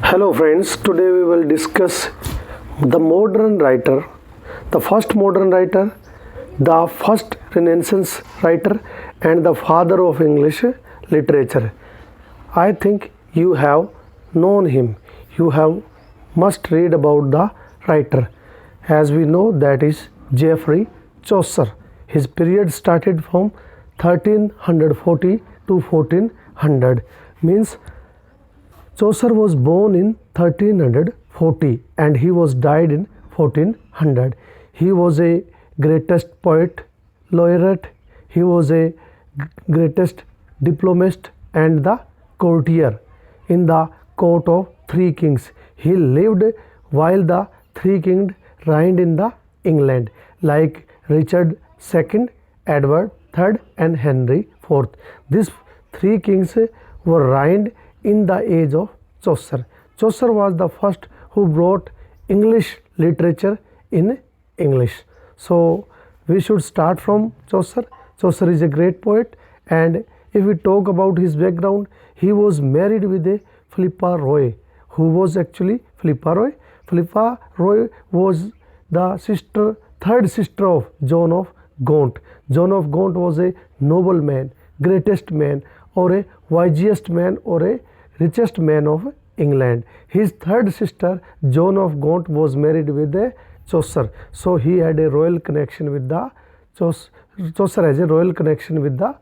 Hello friends, today we will discuss the modern writer, the first modern writer, the first Renaissance writer and the father of English literature. I think you have known him. You have must read about the writer. As we know, that is Geffory Chaucer. His period started from 1340 to 1400, means Chaucer was born in 1340 and he was died in 1400. He was a greatest poet laureate. He was a greatest diplomatist and the courtier in the court of three kings. He lived while the three kings reigned in the England, like Richard II, Edward III and Henry IV. These three kings were reigned in the age of Chaucer. Chaucer was the first who brought English literature in English. So we should start from Chaucer. Chaucer is a great poet, and if we talk about his background, he was married with a Philippa Roy. Who was actually Philippa Roy? Philippa Roy was the third sister of John of Gaunt. John of Gaunt was a noble man, greatest man, or a wisest man, or a richest man of England. His third sister, Joan of Gaunt, was married with a Chaucer. So he had a royal connection with the Chaucer has a royal connection with the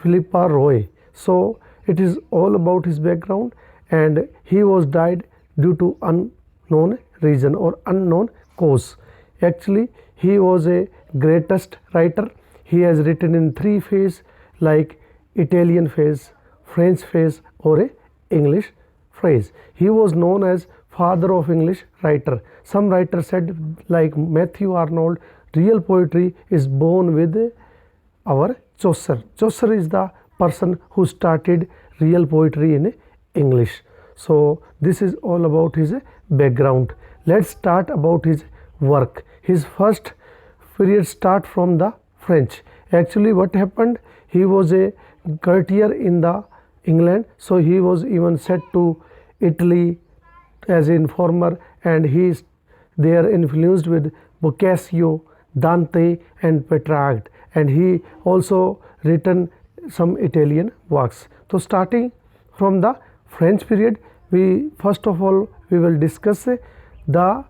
Philippa Roy. So it is all about his background, and he was died due to unknown reason or unknown cause. Actually, he was a greatest writer. He has written in three phases, like Italian phase, French phase, or a English phrase. He was known as father of English writer. Some writers said, like Matthew Arnold, real poetry is born with our Chaucer. Chaucer is the person who started real poetry in English. So this is all about his background. Let's start about his work. His first period start from the French. Actually, what happened? He was a courtier in the England, so he was even sent to Italy as an informer, and he is there influenced with Boccaccio, Dante and Petrarch, and he also written some Italian works. So starting from the French period, we first of all we will discuss the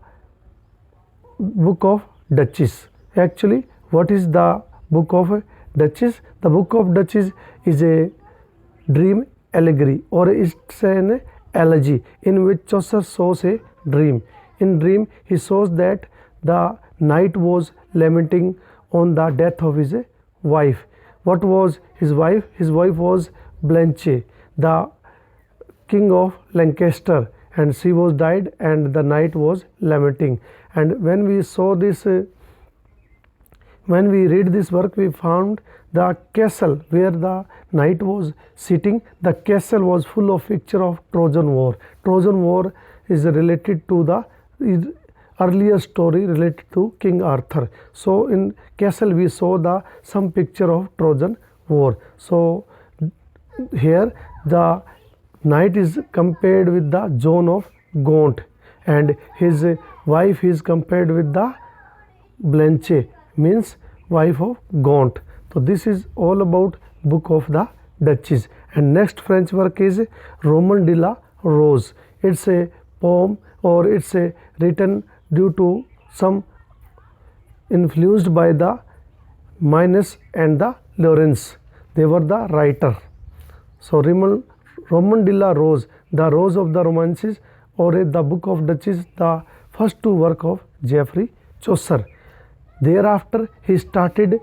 book of Duchess. Actually, what is the book of Duchess? The book of Duchess is a dream allegory, or it's an elegy in which Chaucer shows a dream. In dream, he shows that the knight was lamenting on the death of his wife. What was his wife? His wife was Blanche, the king of Lancaster, and she was died, and the knight was lamenting. And when we saw this, when we read this work, we found the castle where the knight was sitting. The castle was full of picture of Trojan War. Trojan War is related to the earlier story related to King Arthur. So in castle we saw some picture of Trojan War. So here the knight is compared with the Joan of Gaunt, and his wife is compared with the Blanche, means wife of Gaunt. So this is all about book of the Duchess. And next French work is Roman de la Rose. It's a poem, or it's a written due to some influenced by the Minos and the Lawrence. They were the writer. So Roman de la Rose, the Rose of the Romances, or the book of Duchess, the first two work of Geffory Chaucer. Thereafter he started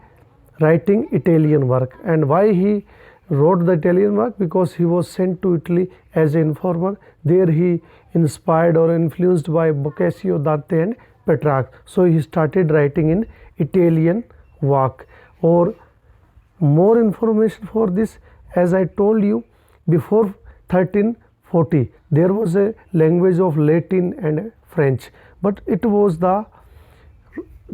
writing Italian work. And why he wrote the Italian work? Because he was sent to Italy as an informer. There he inspired or influenced by Boccaccio, Dante and Petrarch. So he started writing in Italian work. Or more information for this, as I told you, before 1340 there was a language of Latin and French, but it was the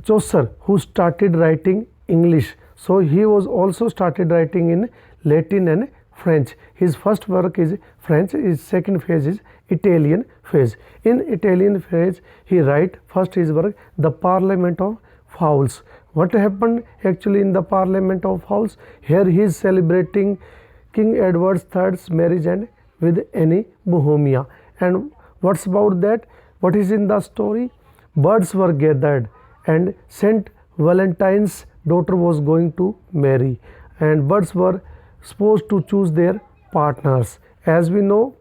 Chaucer who started writing English. So he was also started writing in Latin and French. His first work is French, his second phase is Italian phase. In Italian phase, he write first his work, The Parliament of Fowls. What happened actually in the Parliament of Fowls? Here he is celebrating King Edward III's marriage and with Anne Bohemia. And what's about that? What is in the story? Birds were gathered and Saint Valentine's daughter was going to marry, and birds were supposed to choose their partners. As we know,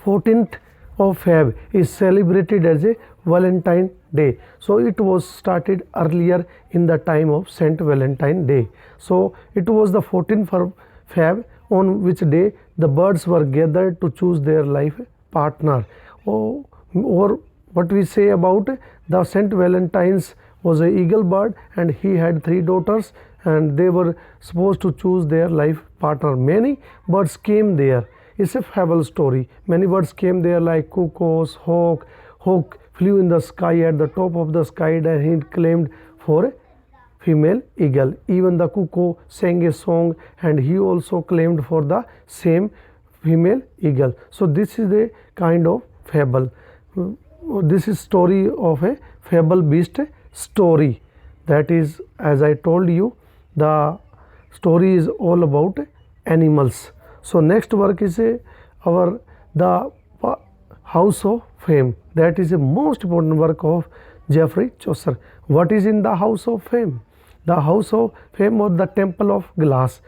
14th of Feb is celebrated as a Valentine Day. So it was started earlier in the time of Saint Valentine Day. So it was the 14th of Feb on which day the birds were gathered to choose their life partner. Or what we say about the Saint Valentine's was an eagle bird, and he had 3 daughters, and they were supposed to choose their life partner. Many birds came there. It's a fable story. Many birds came there like cuckoos, hawk. Hawk flew in the sky at the top of the sky and he claimed for a female eagle. Even the cuckoo sang a song and he also claimed for the same female eagle. So this is a kind of fable. This is story of a fable beast story. That is, as I told you, the story is all about animals. So next work is our the House of Fame. That is a most important work of Geffory Chaucer. What is in the House of Fame? The House of Fame or the Temple of Glass.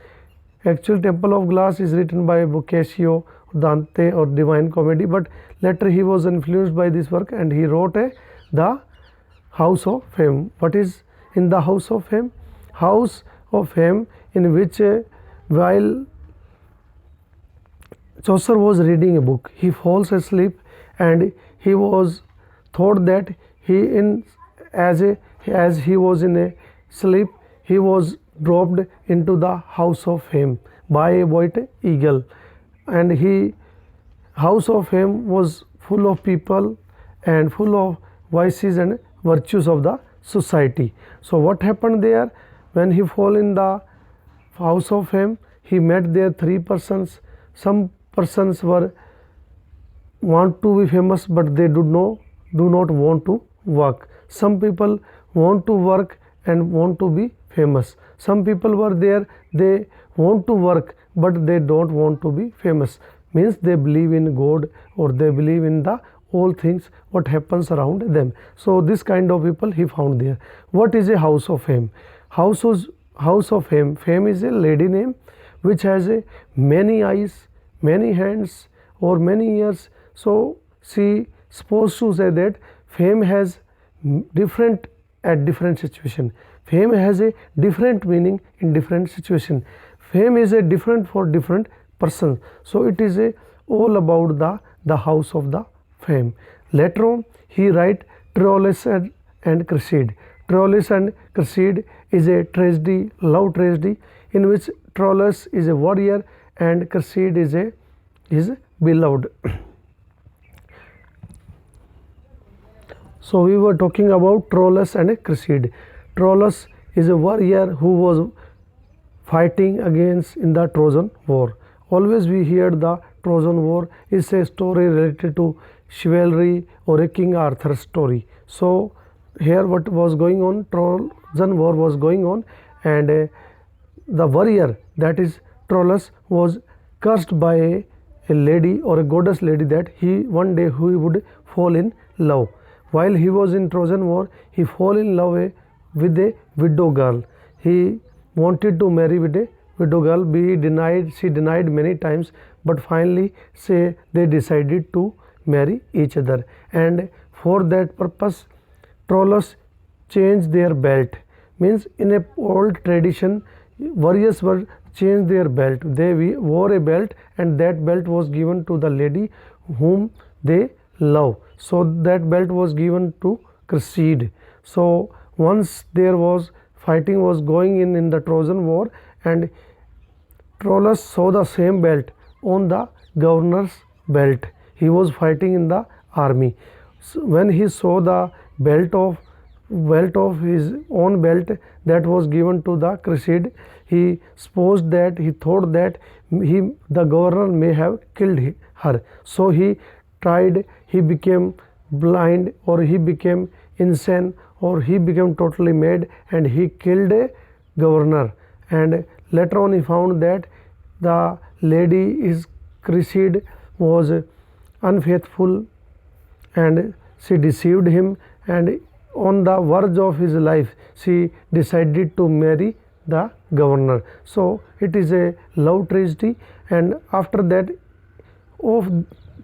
Actual Temple of Glass is written by Boccaccio, Dante or Divine Comedy, but later he was influenced by this work and he wrote the House of Fame. What is in the House of Fame? House of Fame, in which while Chaucer was reading a book, he falls asleep and he was thought that as he was in a sleep, he was dropped into the House of Fame by a white eagle, and House of Fame was full of people and full of vices and virtues of the society. So what happened there? When he fall in the House of Fame, he met there 3 persons. Some persons want to be famous, but they do not want to work. Some people want to work and want to be famous. Some people were there, they want to work but they don't want to be famous. Means they believe in God or they believe in the all things what happens around them. So this kind of people he found there. What is a House of Fame? House of Fame. Fame is a lady name which has many eyes, many hands or many ears. So she supposed to say that fame has different at different situation. Fame has a different meaning in different situation. Fame is a different for different persons. So it is all about the House of the Fame. Later on he write Troilus and Cresside. Troilus and Cresside is a tragedy, love tragedy, in which Troilus is a warrior and Cresside is beloved. So we were talking about Troilus and Cresside. Troilus is a warrior who was fighting against in the Trojan War. Always we hear the Trojan War is a story related to chivalry or a King Arthur story. So here what was going on, Trojan War was going on, and the warrior, that is Troilus, was cursed by a lady or a goddess lady that one day he would fall in love. While he was in Trojan War, he fell in love with a widow girl. He wanted to marry with a widow girl. She denied many times, but finally they decided to marry each other. And for that purpose, Troilus changed their belt. Means in a old tradition, warriors were changed their belt. They wore a belt, and that belt was given to the lady whom they love. So that belt was given to Cresside. So once there was fighting was going in the Trojan War, and Troilus saw the same belt on the governor's belt. He was fighting in the army. So when he saw the belt of belt of his own belt that was given to the Cresside. He supposed that he thought that the governor may have killed her. So he tried, he became blind, or he became insane, or he became totally mad, and he killed a governor. And later on he found that the lady, his Cresside, was unfaithful and she deceived him, and on the verge of his life she decided to marry the governor. So it is a love tragedy. And after that,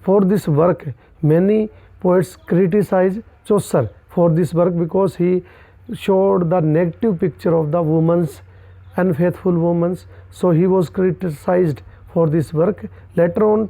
for this work, many poets criticize Chaucer for this work because he showed the negative picture of the woman's, unfaithful woman's. So he was criticized for this work. Later on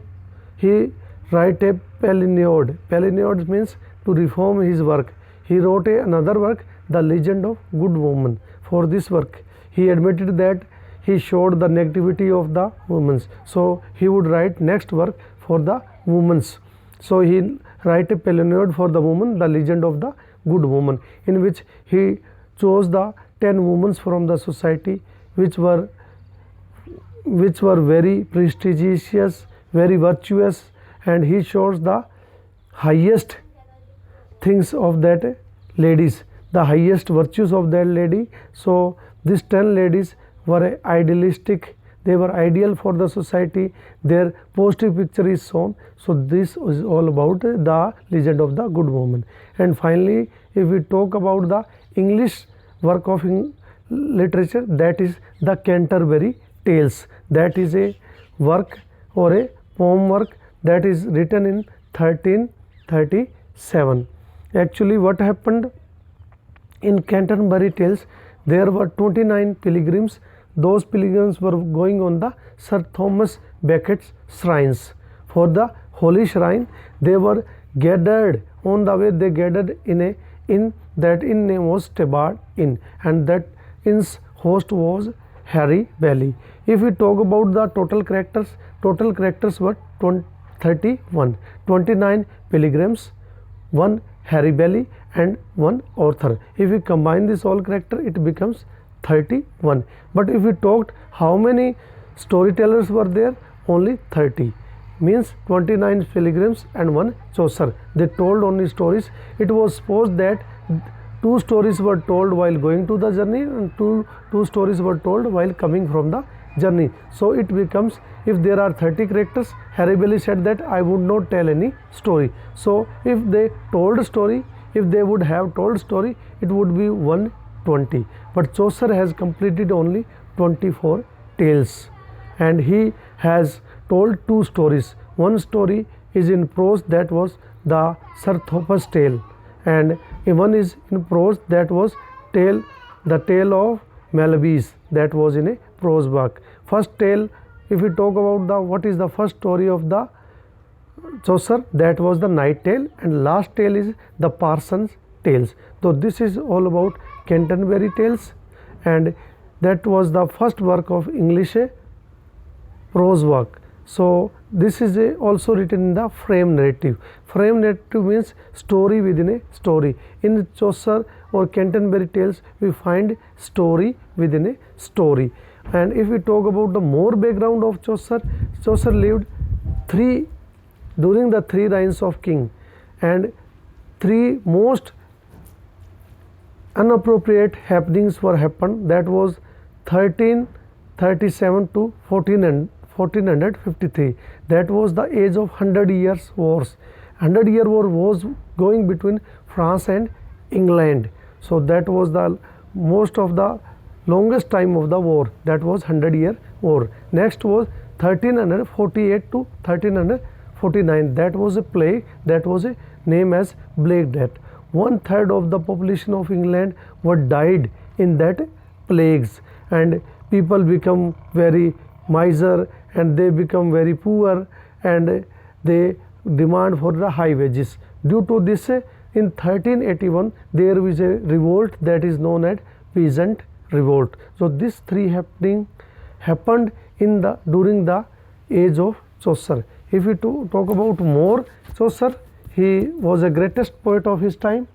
he write a Palinode. Palinode means to reform his work. He wrote another work, The Legend of Good Woman. For this work he admitted that he showed the negativity of the women's. So he would write next work for the women's. So he write a Palinode for the woman, The Legend of the Good Woman, in which he chose the 10 women from the society which were very prestigious, very virtuous, and he shows the highest things of that ladies, the highest virtues of that lady. So these 10 ladies were idealistic, they were ideal for the society, their positive picture is shown. So this is all about the Legend of the Good Woman. And finally, if we talk about the English work of literature, that is the Canterbury Tales. That is a work or a poem work that is written in 1337. Actually, what happened in Canterbury Tales, there were 29 pilgrims. Those pilgrims were going on the Sir Thomas Becket's shrines. For the holy shrine, they were gathered on the way. They gathered in a inn. That inn name was Tabard Inn, and that inn's host was Harry Bailey. If we talk about the total characters were 31, 29 pilgrims, 1 Harry Bailey, and 1 author. If we combine this all character, it becomes 31. But if we talked how many storytellers were there, only 30. Means 29 pilgrims and 1 Chaucer. They told only stories. It was supposed that 2 stories were told while going to the journey, and two stories were told while coming from the journey. So it becomes, if there are 30 characters, Harry Bailey said that I would not tell any story. So if they told story, if they would have told story, it would be 120. But Chaucer has completed only 24 tales, and he has told 2 stories. One story is in prose, that was the Sir Thomas tale, and one is in prose, that was the tale of Malabes, that was in a prose work. First tale, if we talk about what is the first story of the Chaucer, that was the Night Tale, and last tale is the Parson's Tales. So this is all about Canterbury Tales, and that was the first work of English prose work. So this is also written in the frame narrative. Frame narrative means story within a story. In Chaucer or Canterbury Tales, we find story within a story. And if we talk about the more background of Chaucer, Chaucer lived during the 3 reigns of king, and 3 most inappropriate happenings were happened. That was 1337 to 1453. That was the age of 100 years wars. 100-year war was going between France and England. So that was the most of the longest time of the war. That was 100-year war. Next was 1348 to 1349. That was a plague. That was a name as Black Death. 1/3 of the population of England were died in that plagues, and people become very miser, and they become very poor, and they demand for the high wages. Due to this, in 1381 there was a revolt that is known as peasant revolt. So these 3 happened during the age of Chaucer. If we talk about more Chaucer, he was the greatest poet of his time.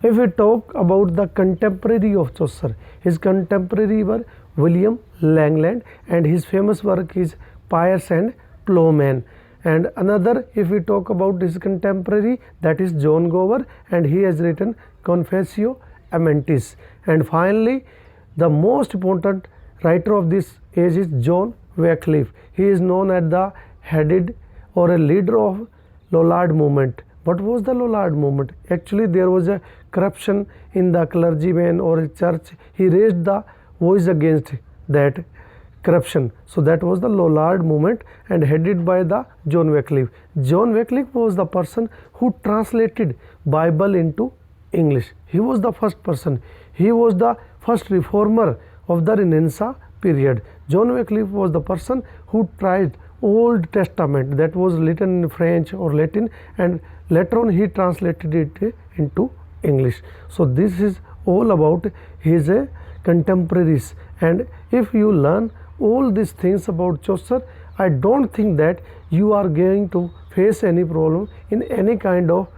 If we talk about the contemporary of Chaucer, his contemporary were William Langland, and his famous work is Piers and Plowman. And another, if we talk about his contemporary, that is John Gower, and he has written Confessio Amantis. And finally, the most important writer of this age is John Wycliffe. He is known as the headed or a leader of Lollard movement. What was the Lollard movement? Actually, there was a corruption in the clergyman or church. He raised the voice against that corruption. So that was the Lollard movement, and headed by the John Wycliffe. John Wycliffe was the person who translated Bible into English. He was the first person. He was the first reformer of the Renaissance period. John Wycliffe was the person who tried Old Testament that was written in French or Latin, and later on he translated it into English. So this is all about his contemporaries. And if you learn all these things about Chaucer, I don't think that you are going to face any problem in any kind of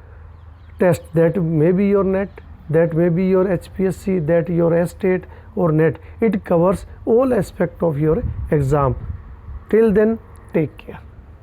test, that may be your NET, that may be your Hpsc, that your Htet or NET. It covers all aspects of your exam. Till then, take care.